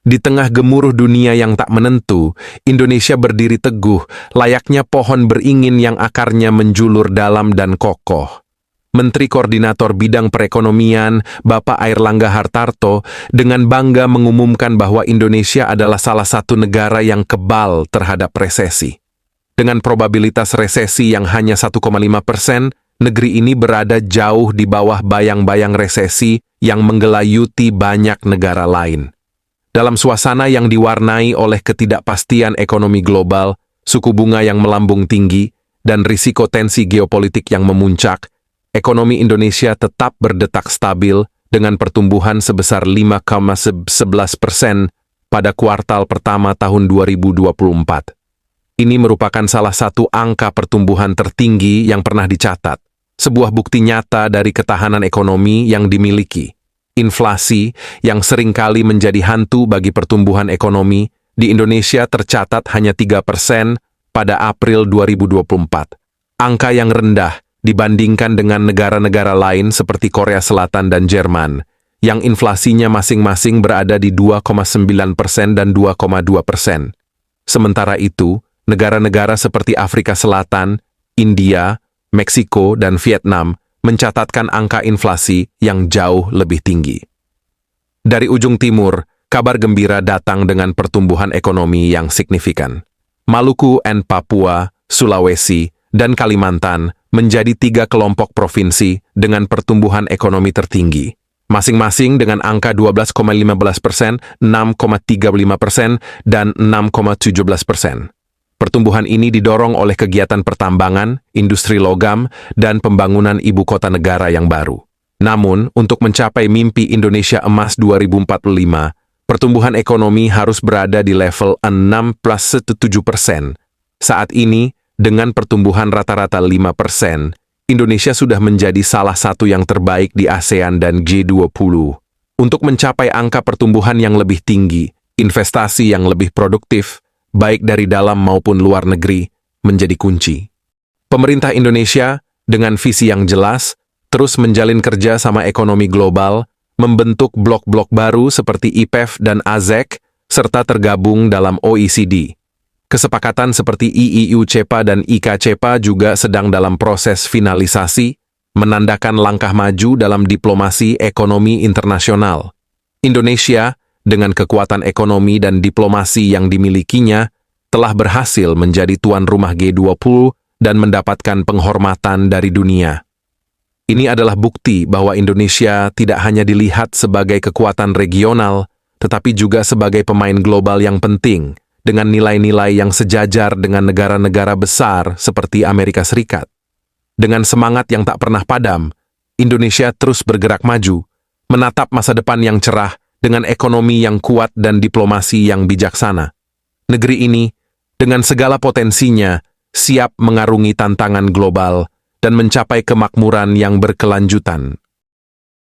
Di tengah gemuruh dunia yang tak menentu, Indonesia berdiri teguh, layaknya pohon beringin yang akarnya menjulur dalam dan kokoh. Menteri Koordinator Bidang Perekonomian, Bapak Airlangga Hartarto, dengan bangga mengumumkan bahwa Indonesia adalah salah satu negara yang kebal terhadap resesi. Dengan probabilitas resesi yang hanya 1,5%, negeri ini berada jauh di bawah bayang-bayang resesi yang menggelayuti banyak negara lain. Dalam suasana yang diwarnai oleh ketidakpastian ekonomi global, suku bunga yang melambung tinggi, dan risiko tensi geopolitik yang memuncak, ekonomi Indonesia tetap berdetak stabil dengan pertumbuhan sebesar 5,11% pada kuartal pertama tahun 2024. Ini merupakan salah satu angka pertumbuhan tertinggi yang pernah dicatat, sebuah bukti nyata dari ketahanan ekonomi yang dimiliki. Inflasi yang seringkali menjadi hantu bagi pertumbuhan ekonomi di Indonesia tercatat hanya 3% pada April 2024. Angka yang rendah dibandingkan dengan negara-negara lain seperti Korea Selatan dan Jerman, yang inflasinya masing-masing berada di 2,9% dan 2,2%. Sementara itu, negara-negara seperti Afrika Selatan, India, Meksiko, dan Vietnam mencatatkan angka inflasi yang jauh lebih tinggi. Dari ujung timur, kabar gembira datang dengan pertumbuhan ekonomi yang signifikan. Maluku and Papua, Sulawesi, dan Kalimantan menjadi 3 kelompok provinsi dengan pertumbuhan ekonomi tertinggi, masing-masing dengan angka 12,15%, 6,35%, dan 6,17%. Pertumbuhan ini didorong oleh kegiatan pertambangan, industri logam, dan pembangunan ibu kota negara yang baru. Namun, untuk mencapai mimpi Indonesia Emas 2045, pertumbuhan ekonomi harus berada di level 6+7%. Saat ini, dengan pertumbuhan rata-rata 5%, Indonesia sudah menjadi salah satu yang terbaik di ASEAN dan G20. Untuk mencapai angka pertumbuhan yang lebih tinggi, investasi yang lebih produktif, baik dari dalam maupun luar negeri, menjadi kunci. Pemerintah Indonesia, dengan visi yang jelas, terus menjalin kerja sama ekonomi global, membentuk blok-blok baru seperti IPEF dan ASEC, serta tergabung dalam OECD. Kesepakatan seperti IIU-CEPA dan IKA-CEPA juga sedang dalam proses finalisasi, menandakan langkah maju dalam diplomasi ekonomi internasional. Indonesia, dengan kekuatan ekonomi dan diplomasi yang dimilikinya, telah berhasil menjadi tuan rumah G20 dan mendapatkan penghormatan dari dunia. Ini adalah bukti bahwa Indonesia tidak hanya dilihat sebagai kekuatan regional, tetapi juga sebagai pemain global yang penting, dengan nilai-nilai yang sejajar dengan negara-negara besar seperti Amerika Serikat. Dengan semangat yang tak pernah padam, Indonesia terus bergerak maju, menatap masa depan yang cerah, dengan ekonomi yang kuat dan diplomasi yang bijaksana. Negeri ini, dengan segala potensinya, siap mengarungi tantangan global dan mencapai kemakmuran yang berkelanjutan.